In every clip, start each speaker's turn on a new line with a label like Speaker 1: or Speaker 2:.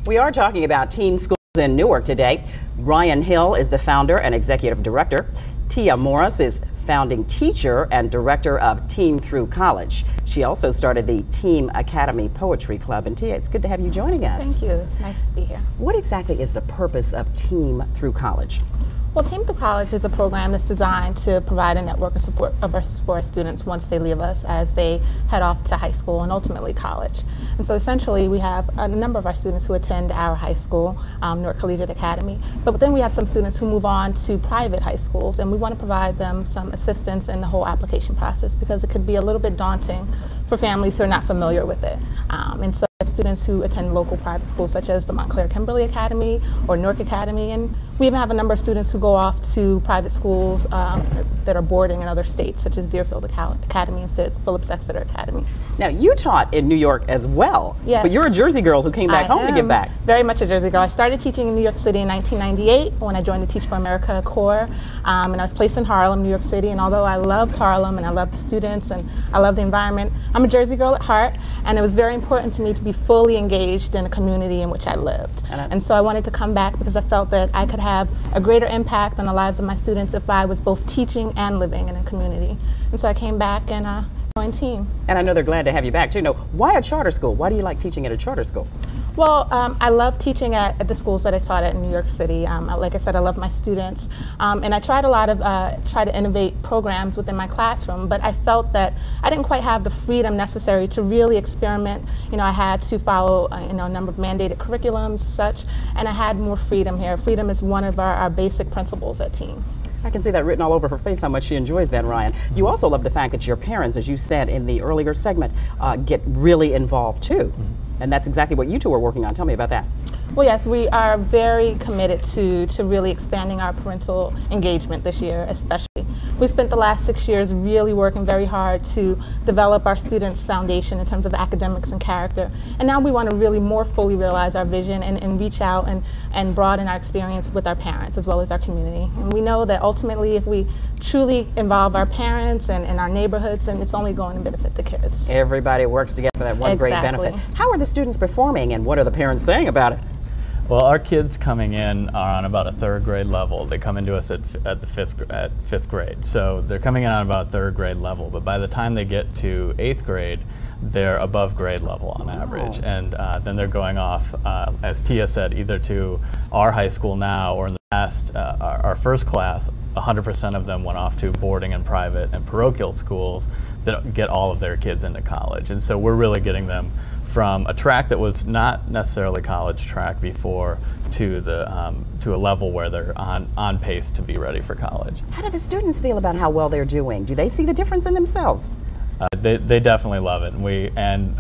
Speaker 1: We are talking about teen schools in Newark today. Ryan Hill is the founder and executive director. Tia Morris is founding teacher and director of Teen Through College. She also started the Team Academy Poetry Club. And Tia, it's good to have you joining us.
Speaker 2: Thank you. It's nice to be here.
Speaker 1: What exactly is the purpose of Team Through College?
Speaker 2: Well, Team Through College is a program that's designed to provide a network of support for our students once they leave us as they head off to high school and ultimately college. And so essentially we have a number of our students who attend our high school, Newark Collegiate Academy, but then we have some students who move on to private high schools, and we want to provide them some assistance in the whole application process because it could be a little bit daunting for families who are not familiar with it. And so we have students who attend local private schools such as the Montclair Kimberly Academy or Newark Academy, and we even have a number of students who go off to private schools that are boarding in other states such as Deerfield Academy and Phillips Exeter Academy.
Speaker 1: Now, you taught in New York as well,
Speaker 2: yes.
Speaker 1: But you're a Jersey girl who came back home to give back.
Speaker 2: Very much a Jersey girl. I started teaching in New York City in 1998 when I joined the Teach for America Corps, and I was placed in Harlem, New York City, and although I loved Harlem and I loved the students and I loved the environment, I'm a Jersey girl at heart, and it was very important to me to be fully engaged in the community in which I lived. And so I wanted to come back because I felt that I could have a greater impact on the lives of my students if I was both teaching and living in a community. And so I came back and joined Team.
Speaker 1: And I know they're glad to have you back too. Now, why a charter school? Why do you like teaching at a charter school?
Speaker 2: Well, I love teaching at the schools that I taught at in New York City. Like I said, I love my students, and I tried try to innovate programs within my classroom. But I felt that I didn't quite have the freedom necessary to really experiment. You know, I had to follow a number of mandated curriculums, such, and I had more freedom here. Freedom is one of our basic principles at Team.
Speaker 1: I can see that written all over her face, how much she enjoys that, Ryan. You also love the fact that your parents, as you said in the earlier segment, get really involved too. And that's exactly what you two are working on. Tell me about that.
Speaker 2: Well, yes, we are very committed to really expanding our parental engagement this year, especially. We spent the last 6 years really working very hard to develop our students' foundation in terms of academics and character. And now we want to really more fully realize our vision and reach out and broaden our experience with our parents as well as our community. And we know that ultimately if we truly involve our parents and our neighborhoods, then it's only going to benefit the kids.
Speaker 1: Everybody works together for that one great benefit. How are the students performing and what are the parents saying about it?
Speaker 3: Well, our kids coming in are on about a third grade level. They come into us at fifth grade. So they're coming in on about third grade level, but by the time they get to 8th grade, they're above grade level on average. And then they're going off, as Tia said, either to our high school now or in the past, our first class, 100% of them went off to boarding and private and parochial schools that get all of their kids into college. And so we're really getting them from a track that was not necessarily college track before to a level where they're on pace to be ready for college.
Speaker 1: How do the students feel about how well they're doing? Do they see the difference in themselves?
Speaker 3: They definitely love it, and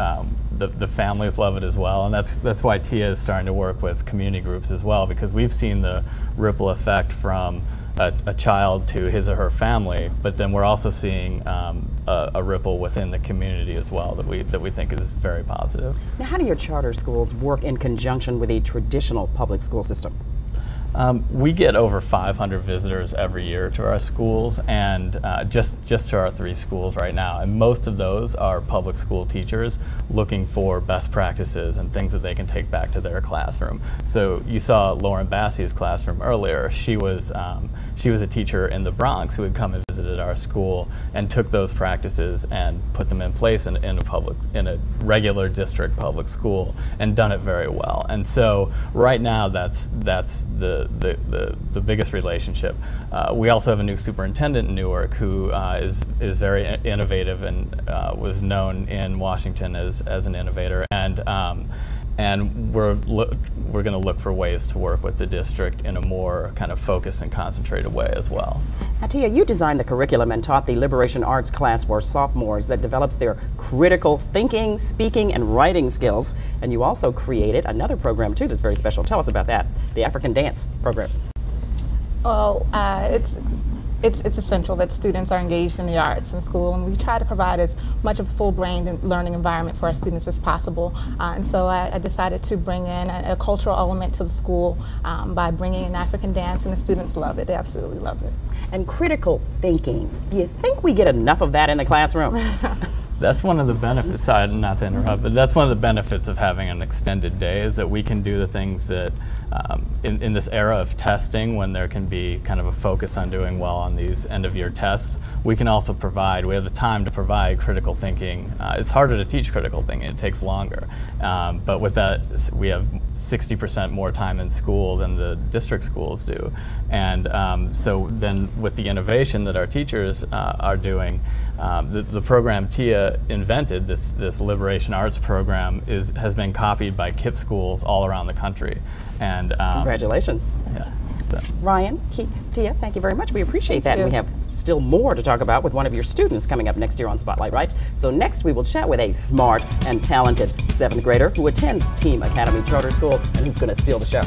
Speaker 3: the families love it as well, and that's why Tia is starting to work with community groups as well, because we've seen the ripple effect from a child to his or her family, but then we're also seeing a ripple within the community as well that we think is very positive.
Speaker 1: Now, how do your charter schools work in conjunction with a traditional public school system?
Speaker 3: We get over 500 visitors every year to our schools, and just to our 3 schools right now. And most of those are public school teachers looking for best practices and things that they can take back to their classroom. So you saw Lauren Bassey's classroom earlier. She was a teacher in the Bronx who had come and visited our school and took those practices and put them in place in a regular district public school and done it very well. And so right now that's the biggest relationship. We also have a new superintendent in Newark who is very innovative and was known in Washington as an innovator, and we're going to look for ways to work with the district in a more kind of focused and concentrated way as well.
Speaker 1: Now, Tia, you designed the curriculum and taught the Liberation Arts class for sophomores that develops their critical thinking, speaking, and writing skills. And you also created another program too that's very special. Tell us about that, the African dance program.
Speaker 2: Well, it's essential that students are engaged in the arts in school, and we try to provide as much of a full-brained learning environment for our students as possible. And so I decided to bring in a cultural element to the school by bringing in African dance, and the students love it. They absolutely love it.
Speaker 1: And critical thinking, do you think we get enough of that in the classroom?
Speaker 3: That's one of the benefits, sorry, not to interrupt, but that's one of the benefits of having an extended day, is that we can do the things that in this era of testing, when there can be kind of a focus on doing well on these end-of-year tests, we can also provide, we have the time to provide critical thinking. It's harder to teach critical thinking, it takes longer. But with that, we have 60% more time in school than the district schools do. And so then with the innovation that our teachers are doing, the program Tia invented, this Liberation Arts program, has been copied by KIPP schools all around the country. And
Speaker 1: congratulations.
Speaker 3: Yeah.
Speaker 1: Ryan, Tia, thank you very much. We appreciate that. And we have still more to talk about with one of your students coming up next year on Spotlight, right? So next we will chat with a smart and talented 7th grader who attends Team Academy Charter School and who's going to steal the show.